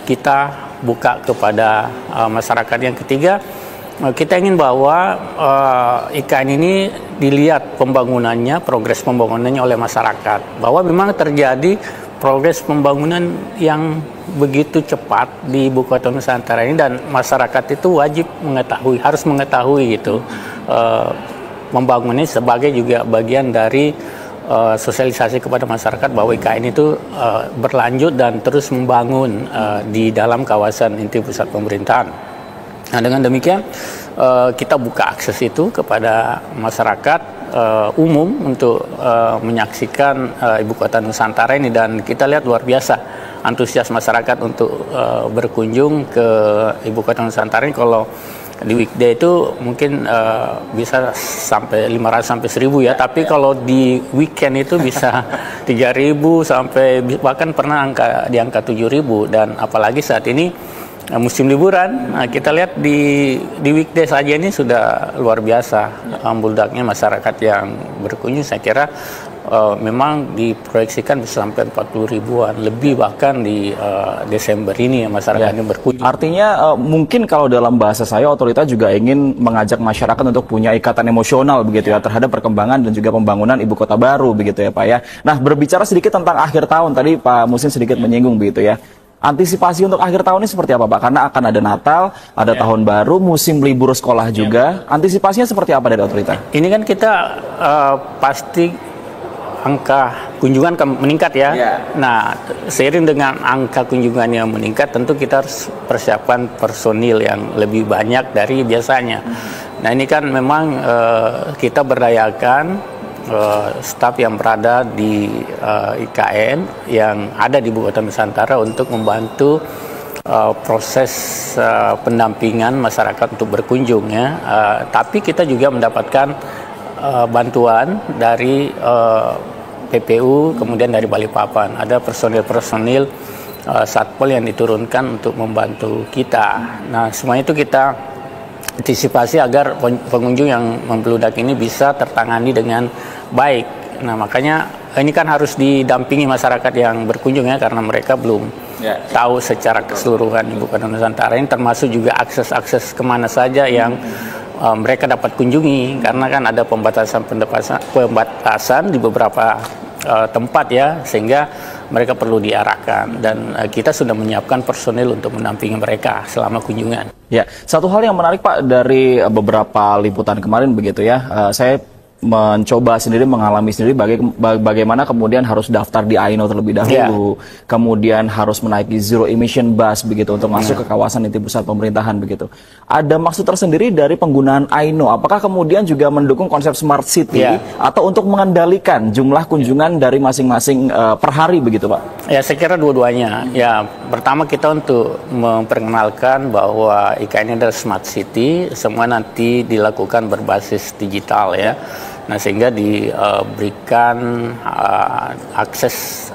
kita buka kepada masyarakat. Yang ketiga, kita ingin bahwa IKN ini dilihat pembangunannya, progres pembangunannya oleh masyarakat, bahwa memang terjadi progres pembangunan yang begitu cepat di Ibu Kota Nusantara ini, dan masyarakat itu wajib mengetahui, harus mengetahui gitu. Pembangunan sebagai juga bagian dari sosialisasi kepada masyarakat bahwa IKN itu berlanjut dan terus membangun di dalam kawasan inti pusat pemerintahan. Nah, dengan demikian kita buka akses itu kepada masyarakat umum untuk menyaksikan Ibu Kota Nusantara ini, dan kita lihat luar biasa antusias masyarakat untuk berkunjung ke Ibu Kota Nusantara ini. Kalau di weekday itu mungkin bisa sampai 500 sampai 1.000 ya, tapi kalau di weekend itu bisa 3.000 sampai bahkan pernah di angka 7.000, dan apalagi saat ini musim liburan. Nah, kita lihat di weekday saja ini sudah luar biasa ambulaknya masyarakat yang berkunjung. Saya kira memang diproyeksikan bisa sampai 40.000-an lebih bahkan di Desember ini ya, masyarakat ini berkunjung. Artinya mungkin kalau dalam bahasa saya, otorita juga ingin mengajak masyarakat untuk punya ikatan emosional begitu ya terhadap perkembangan dan juga pembangunan ibu kota baru begitu ya Pak ya. Nah, berbicara sedikit tentang akhir tahun, tadi Pak Muhsin sedikit menyinggung begitu ya. Antisipasi untuk akhir tahun ini seperti apa Pak? Karena akan ada Natal, ada Tahun Baru, musim libur sekolah juga. Antisipasinya seperti apa dari otorita? Ini kan kita pasti angka kunjungan meningkat ya. Nah, seiring dengan angka kunjungan yang meningkat, tentu kita harus persiapan personil yang lebih banyak dari biasanya. Nah, ini kan memang kita berdayakan staf yang berada di IKN yang ada di Ibu Kota Nusantara untuk membantu proses pendampingan masyarakat untuk berkunjung ya. Tapi kita juga mendapatkan bantuan dari PPU, kemudian dari Balikpapan. Ada personil-personil satpol yang diturunkan untuk membantu kita. Nah, semua itu kita antisipasi agar pengunjung yang membludak ini bisa tertangani dengan baik. Nah, makanya ini kan harus didampingi masyarakat yang berkunjung ya, karena mereka belum tahu secara keseluruhan Ibu Kota Nusantara ini, termasuk juga akses-akses kemana saja yang mereka dapat kunjungi, karena kan ada pembatasan di beberapa tempat ya, sehingga mereka perlu diarahkan, dan kita sudah menyiapkan personil untuk mendampingi mereka selama kunjungan. Ya, satu hal yang menarik Pak dari beberapa liputan kemarin begitu ya, saya mencoba sendiri, mengalami sendiri bagaimana kemudian harus daftar di AINO terlebih dahulu, kemudian harus menaiki zero emission bus begitu untuk masuk ke kawasan inti pusat pemerintahan begitu. Ada maksud tersendiri dari penggunaan AINO, apakah kemudian juga mendukung konsep smart city atau untuk mengendalikan jumlah kunjungan dari masing-masing per hari begitu Pak? Ya, saya kira dua-duanya. Ya, pertama kita untuk memperkenalkan bahwa IKN adalah smart city, semua nanti dilakukan berbasis digital ya. Nah, sehingga diberikan akses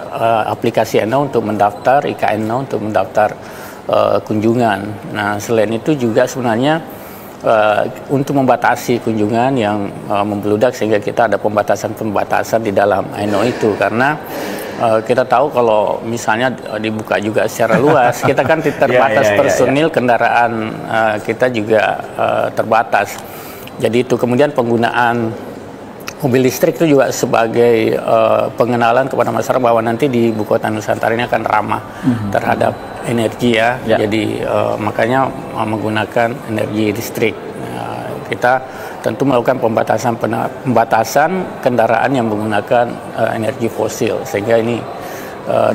aplikasi AINO untuk mendaftar, IKN untuk mendaftar kunjungan. Nah, selain itu juga sebenarnya untuk membatasi kunjungan yang membludak, sehingga kita ada pembatasan-pembatasan di dalam AINO itu, karena kita tahu kalau misalnya dibuka juga secara luas, kita kan terbatas personil, kendaraan kita juga terbatas. Jadi itu, kemudian penggunaan mobil listrik itu juga sebagai pengenalan kepada masyarakat bahwa nanti di Ibu Kota Nusantara ini akan ramah terhadap energi ya. Jadi makanya menggunakan energi listrik. Kita tentu melakukan pembatasan kendaraan yang menggunakan energi fosil, sehingga ini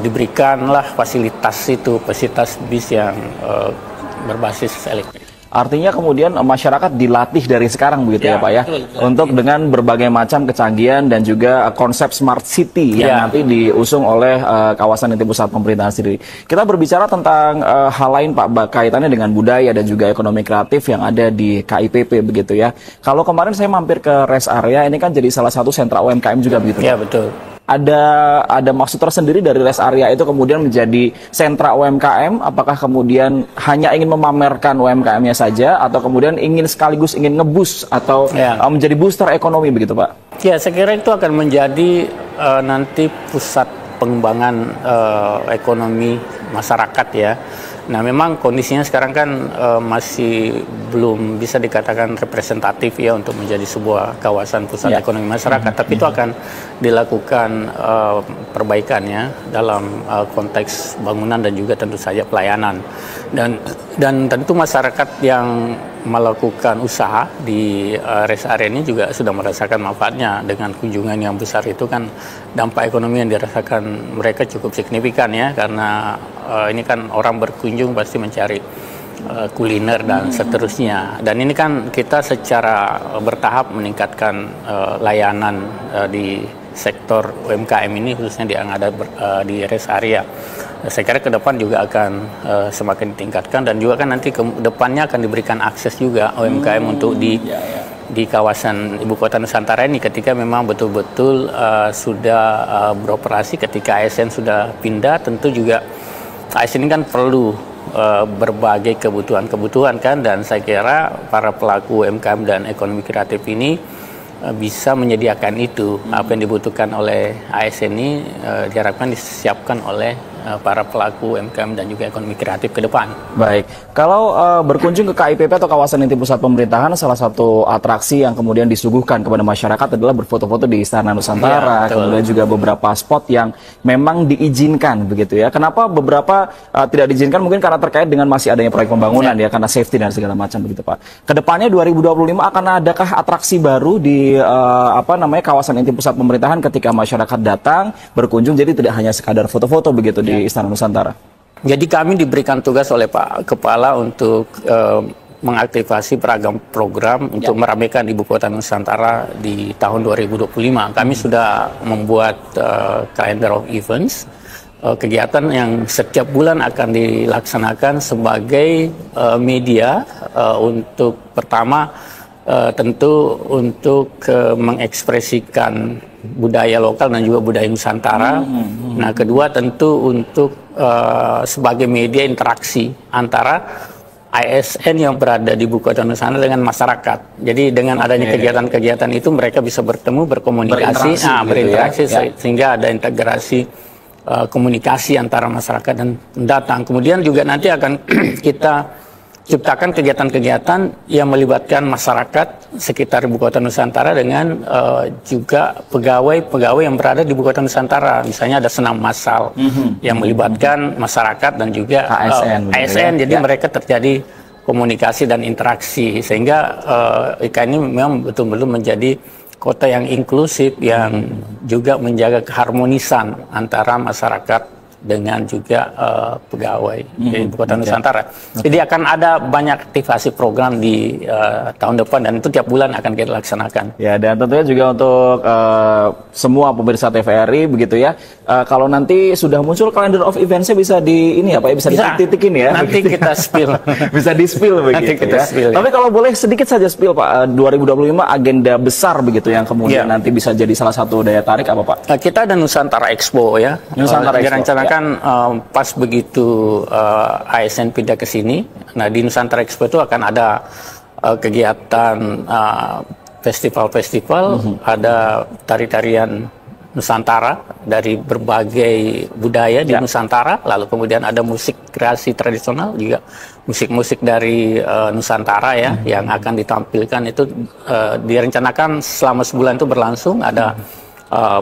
diberikanlah fasilitas bis yang berbasis elektrik. Artinya kemudian masyarakat dilatih dari sekarang begitu ya Pak ya, untuk dengan berbagai macam kecanggihan dan juga konsep smart city yang nanti diusung oleh kawasan inti pusat pemerintahan sendiri. Kita berbicara tentang hal lain Pak, kaitannya dengan budaya dan juga ekonomi kreatif yang ada di KIPP begitu ya. Kalau kemarin saya mampir ke rest area, ini kan jadi salah satu sentra UMKM juga begitu. Iya, betul. Ada maksud tersendiri dari rest area itu kemudian menjadi sentra UMKM? Apakah kemudian hanya ingin memamerkan UMKM-nya saja, atau kemudian sekaligus ingin ngebus atau menjadi booster ekonomi begitu Pak? Ya, saya kira itu akan menjadi nanti pusat pengembangan ekonomi masyarakat ya. Nah, memang kondisinya sekarang kan masih belum bisa dikatakan representatif ya untuk menjadi sebuah kawasan pusat ekonomi masyarakat, tapi itu akan dilakukan perbaikannya dalam konteks bangunan dan juga tentu saja pelayanan. Dan tentu masyarakat yang melakukan usaha di rest area ini juga sudah merasakan manfaatnya. Dengan kunjungan yang besar itu kan dampak ekonomi yang dirasakan mereka cukup signifikan ya, karena ini kan orang berkunjung pasti mencari kuliner dan seterusnya. Dan ini kan kita secara bertahap meningkatkan layanan di sektor UMKM ini, khususnya yang ada di rest area. Saya kira ke depan juga akan semakin ditingkatkan, dan juga kan nanti ke depannya akan diberikan akses juga UMKM untuk di kawasan Ibu Kota Nusantara ini, ketika memang betul-betul sudah beroperasi, ketika ASN sudah pindah, tentu juga ASN ini kan perlu berbagai kebutuhan kan, dan saya kira para pelaku UMKM dan ekonomi kreatif ini bisa menyediakan itu. Apa yang dibutuhkan oleh ASN ini diharapkan disiapkan oleh para pelaku UMKM dan juga ekonomi kreatif ke depan. Baik, kalau berkunjung ke KIPP atau kawasan inti pusat pemerintahan, salah satu atraksi yang kemudian disuguhkan kepada masyarakat adalah berfoto-foto di Istana Nusantara, kemudian juga beberapa spot yang memang diizinkan begitu ya. Kenapa beberapa tidak diizinkan? Mungkin karena terkait dengan masih adanya proyek pembangunan ya, karena safety dan segala macam begitu Pak. Kedepannya 2025 akan adakah atraksi baru di kawasan inti pusat pemerintahan ketika masyarakat datang berkunjung, jadi tidak hanya sekadar foto-foto begitu di Istana Nusantara? Jadi kami diberikan tugas oleh Pak Kepala untuk mengaktifasi beragam program untuk meramaikan Ibu Kota Nusantara di tahun 2025. Kami sudah membuat calendar of events, kegiatan yang setiap bulan akan dilaksanakan sebagai media untuk pertama tentu untuk mengekspresikan budaya lokal dan juga budaya Nusantara. Nah, kedua tentu untuk sebagai media interaksi antara ASN yang berada di Ibu Kota Nusantara dengan masyarakat. Jadi dengan adanya kegiatan-kegiatan itu mereka bisa bertemu, berkomunikasi, berinteraksi sehingga ada integrasi komunikasi antara masyarakat dan pendatang. Kemudian juga nanti akan kita ciptakan kegiatan-kegiatan yang melibatkan masyarakat sekitar Ibu Kota Nusantara dengan juga pegawai-pegawai yang berada di Ibu Kota Nusantara. Misalnya ada senam massal yang melibatkan masyarakat dan juga ASN. Jadi mereka terjadi komunikasi dan interaksi sehingga IKN ini memang betul-betul menjadi kota yang inklusif yang juga menjaga keharmonisan antara masyarakat dengan juga pegawai di Ibu Kota Nusantara. Jadi akan ada banyak aktivasi program di tahun depan dan itu tiap bulan akan kita laksanakan. Ya, dan tentunya juga untuk semua pemirsa TVRI begitu ya. Kalau nanti sudah muncul calendar of events-nya bisa di ini ya Pak, bisa dititikin ya. Nanti kita spill. Bisa di spill begitu nanti kita spill, ya. Tapi kalau boleh sedikit saja spill Pak, 2025 agenda besar begitu yang kemudian nanti bisa jadi salah satu daya tarik apa Pak? Kita ada Nusantara Expo ya. Nusantara Expo. Kan pas begitu ASN pindah ke sini, nah di Nusantara Expo itu akan ada kegiatan festival-festival, ada tari-tarian Nusantara dari berbagai budaya di Nusantara, lalu kemudian ada musik kreasi tradisional juga, musik-musik dari Nusantara ya yang akan ditampilkan itu direncanakan selama sebulan itu berlangsung, ada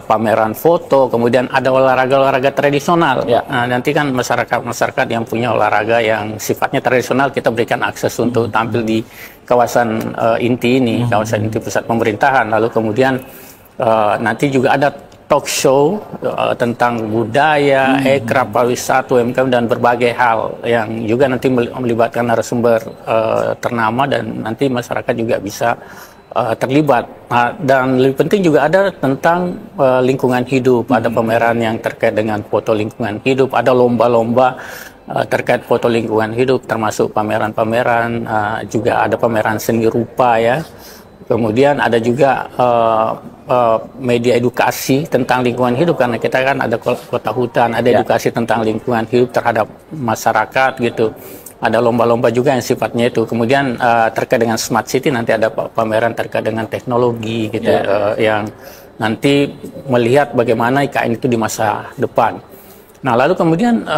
pameran foto, kemudian ada olahraga-olahraga tradisional. Nah, nanti kan masyarakat yang punya olahraga yang sifatnya tradisional kita berikan akses untuk tampil di kawasan inti ini, kawasan inti pusat pemerintahan. Lalu kemudian nanti juga ada talk show tentang budaya, ekraf, pariwisata, UMKM dan berbagai hal yang juga nanti melibatkan narasumber ternama dan nanti masyarakat juga bisa terlibat. Dan lebih penting juga ada tentang lingkungan hidup, ada pameran yang terkait dengan foto lingkungan hidup, ada lomba-lomba terkait foto lingkungan hidup, termasuk pameran-pameran, juga ada pameran seni rupa ya. Kemudian ada juga media edukasi tentang lingkungan hidup, karena kita kan ada kota hutan, ada edukasi tentang lingkungan hidup terhadap masyarakat gitu. Ada lomba-lomba juga yang sifatnya itu. Kemudian terkait dengan smart city nanti ada pameran terkait dengan teknologi gitu yang nanti melihat bagaimana IKN itu di masa depan. Nah, lalu kemudian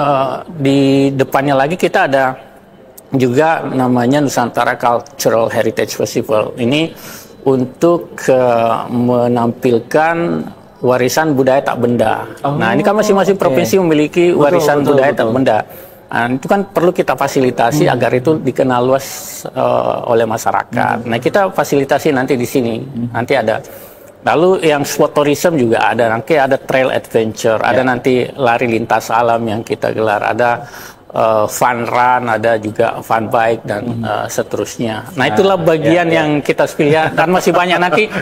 di depannya lagi kita ada juga namanya Nusantara Cultural Heritage Festival. Ini untuk menampilkan warisan budaya tak benda. Nah, ini kan masing-masing provinsi memiliki warisan budaya tak benda. Nah, itu kan perlu kita fasilitasi agar itu dikenal luas oleh masyarakat. Nah, kita fasilitasi nanti di sini. Nanti ada. Lalu yang sport tourism juga ada. Nanti ada trail adventure, ada nanti lari lintas alam yang kita gelar, ada fun run, ada juga fun bike dan seterusnya. Nah, itulah bagian yang kita spill ya. Dan masih banyak nanti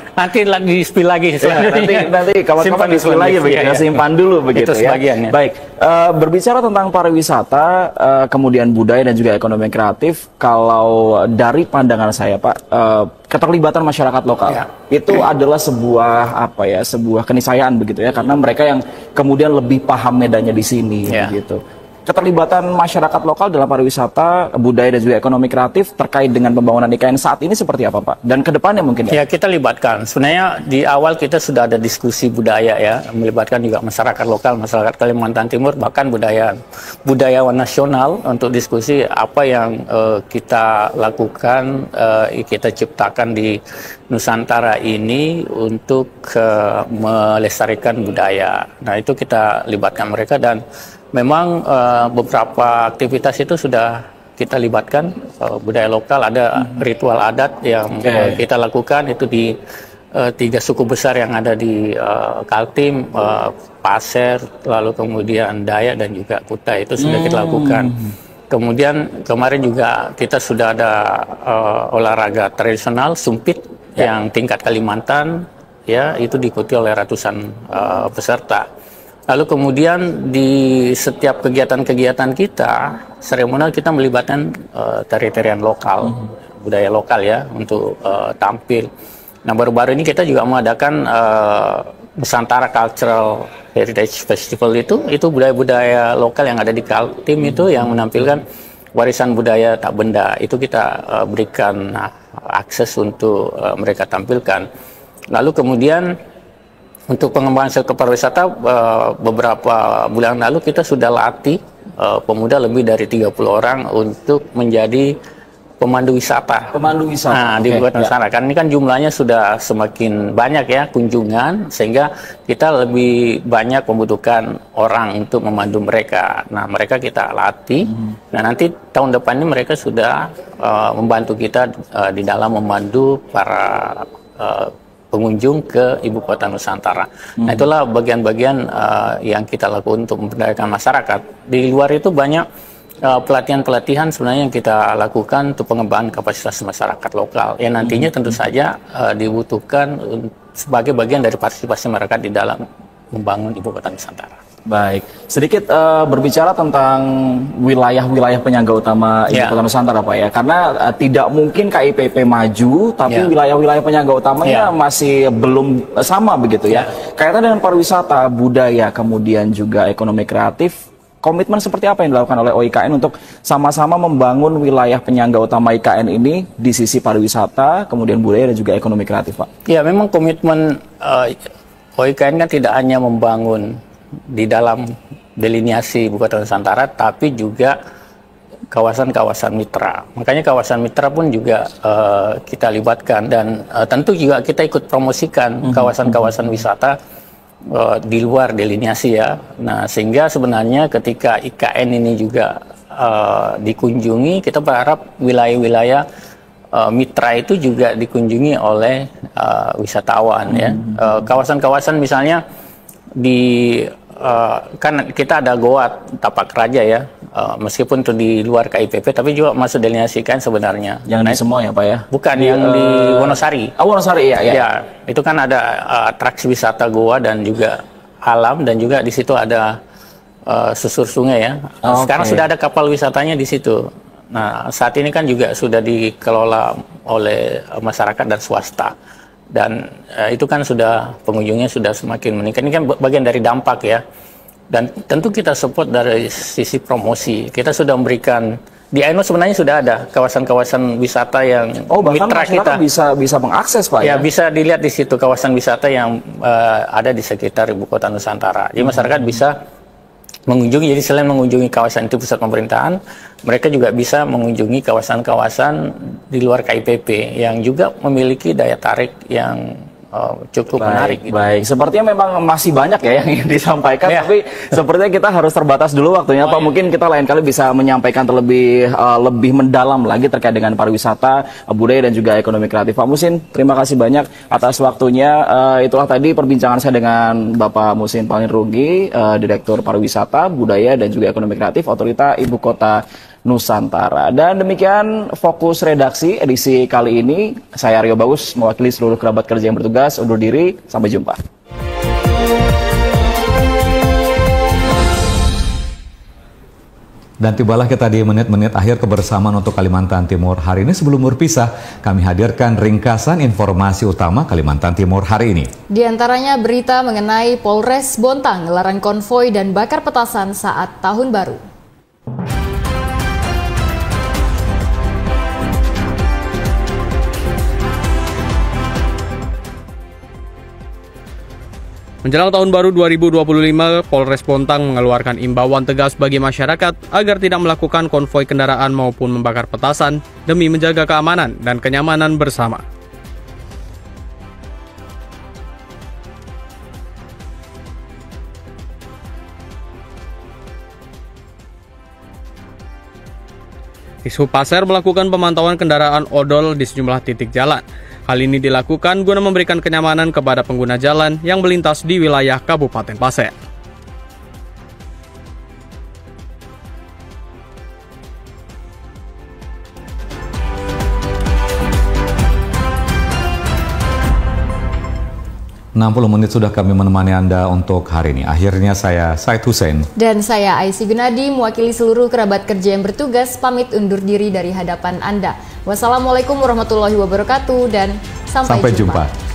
di spill lagi. Nanti kawan-kawan di spill lagi begitu. Simpan dulu begitu ya. Baik, berbicara tentang pariwisata, kemudian budaya dan juga ekonomi kreatif, kalau dari pandangan saya Pak, keterlibatan masyarakat lokal itu adalah sebuah sebuah keniscayaan begitu ya, karena mereka yang kemudian lebih paham medannya di sini begitu. keterlibatan masyarakat lokal dalam pariwisata, budaya dan juga ekonomi kreatif terkait dengan pembangunan IKN saat ini seperti apa Pak? Dan kedepannya mungkin ya? Ya, kita libatkan. Sebenarnya di awal kita sudah ada diskusi budaya ya, melibatkan juga masyarakat lokal, masyarakat Kalimantan Timur, bahkan budayawan nasional untuk diskusi apa yang kita lakukan, kita ciptakan di Nusantara ini untuk melestarikan budaya. Nah, itu kita libatkan mereka dan memang beberapa aktivitas itu sudah kita libatkan budaya lokal, ada ritual adat yang kita lakukan itu di 3 suku besar yang ada di Kaltim, Pasir, lalu kemudian Dayak dan juga Kutai, itu sudah kita lakukan. Kemudian kemarin juga kita sudah ada olahraga tradisional Sumpit yang tingkat Kalimantan, ya itu diikuti oleh ratusan peserta. Lalu kemudian di setiap kegiatan-kegiatan kita, seremonial kita melibatkan tarian-tarian lokal, budaya lokal ya, untuk tampil. Nah, baru-baru ini kita juga mengadakan Nusantara Cultural Heritage Festival, itu budaya-budaya lokal yang ada di Kaltim itu yang menampilkan warisan budaya tak benda. Itu kita berikan akses untuk mereka tampilkan. Lalu kemudian untuk pengembangan sektor pariwisata, beberapa bulan lalu kita sudah latih pemuda lebih dari 30 orang untuk menjadi pemandu wisata. Pemandu wisata. Nah, di Ibu Kota Nusantara. Kan ini kan jumlahnya sudah semakin banyak ya kunjungan, sehingga kita lebih banyak membutuhkan orang untuk memandu mereka. Nah, mereka kita latih. Nah, nanti tahun depan ini mereka sudah membantu kita di dalam memandu para pengunjung ke Ibu Kota Nusantara. Nah, itulah bagian-bagian yang kita lakukan untuk memberdayakan masyarakat. Di luar itu banyak pelatihan-pelatihan sebenarnya yang kita lakukan untuk pengembangan kapasitas masyarakat lokal. Yang nantinya tentu saja dibutuhkan sebagai bagian dari partisipasi masyarakat di dalam membangun Ibu Kota Nusantara. Baik, sedikit berbicara tentang wilayah-wilayah penyangga utama Ibu Kota Nusantara Pak ya, karena tidak mungkin KIPP maju, tapi wilayah-wilayah penyangga utamanya masih belum sama begitu ya. Kaitan dengan pariwisata, budaya, kemudian juga ekonomi kreatif, komitmen seperti apa yang dilakukan oleh OIKN untuk sama-sama membangun wilayah penyangga utama IKN ini di sisi pariwisata, kemudian budaya dan juga ekonomi kreatif Pak? Ya, memang komitmen OIKN kan tidak hanya membangun di dalam delineasi Ibu Kota Nusantara, tapi juga kawasan-kawasan mitra. Makanya kawasan mitra pun juga kita libatkan, dan tentu juga kita ikut promosikan kawasan-kawasan wisata di luar delineasi ya. Nah, sehingga sebenarnya ketika IKN ini juga dikunjungi, kita berharap wilayah-wilayah mitra itu juga dikunjungi oleh wisatawan ya. Kawasan-kawasan misalnya kan kita ada Goa Tapak Raja ya, meskipun itu di luar KIPP tapi juga masuk delineasikan sebenarnya. Yang di semua ya Pak ya? Bukan, yang di Wonosari. Wonosari ya. Ya, itu kan ada atraksi wisata Goa dan juga alam, dan juga di situ ada susur sungai ya. Sekarang sudah ada kapal wisatanya di situ. Nah, saat ini kan juga sudah dikelola oleh masyarakat dan swasta. Dan itu kan sudah pengunjungnya sudah semakin meningkat. Ini kan bagian dari dampak ya. Dan tentu kita support dari sisi promosi. Kita sudah memberikan di Aino sebenarnya sudah ada kawasan-kawasan wisata yang mitra kita bisa mengakses Pak ya. Bisa dilihat di situ kawasan wisata yang ada di sekitar Ibu Kota Nusantara. Jadi masyarakat bisa mengunjungi. Jadi selain mengunjungi kawasan itu pusat pemerintahan, mereka juga bisa mengunjungi kawasan-kawasan di luar KIPP yang juga memiliki daya tarik yang cukup menarik. Gitu. Baik, sepertinya memang masih banyak ya yang ingin disampaikan, tapi sepertinya kita harus terbatas dulu waktunya Pak. Mungkin kita lain kali bisa menyampaikan lebih mendalam lagi terkait dengan pariwisata, budaya dan juga ekonomi kreatif. Pak Musin, terima kasih banyak atas waktunya. Itulah tadi perbincangan saya dengan Bapak Musin Panirungi, Direktur Pariwisata, Budaya dan juga Ekonomi Kreatif Otorita Ibu Kota Nusantara. Dan demikian fokus redaksi edisi kali ini. Saya Aryo Bagus mewakili seluruh kerabat kerja yang bertugas undur diri. Sampai jumpa. Dan tibalah kita di menit-menit akhir kebersamaan untuk Kalimantan Timur hari ini. Sebelum berpisah, kami hadirkan ringkasan informasi utama Kalimantan Timur hari ini. Di antaranya berita mengenai Polres Bontang melarang konvoi dan bakar petasan saat Tahun Baru. Menjelang tahun baru 2025, Polres Bontang mengeluarkan imbauan tegas bagi masyarakat agar tidak melakukan konvoi kendaraan maupun membakar petasan demi menjaga keamanan dan kenyamanan bersama. Dishub Pasir melakukan pemantauan kendaraan odol di sejumlah titik jalan. Hal ini dilakukan guna memberikan kenyamanan kepada pengguna jalan yang melintas di wilayah Kabupaten Pasir. Menit sudah kami menemani Anda untuk hari ini. Akhirnya saya Said Hussein. Dan saya Aisyah Gunadi, mewakili seluruh kerabat kerja yang bertugas, pamit undur diri dari hadapan Anda. Wassalamualaikum warahmatullahi wabarakatuh dan sampai jumpa.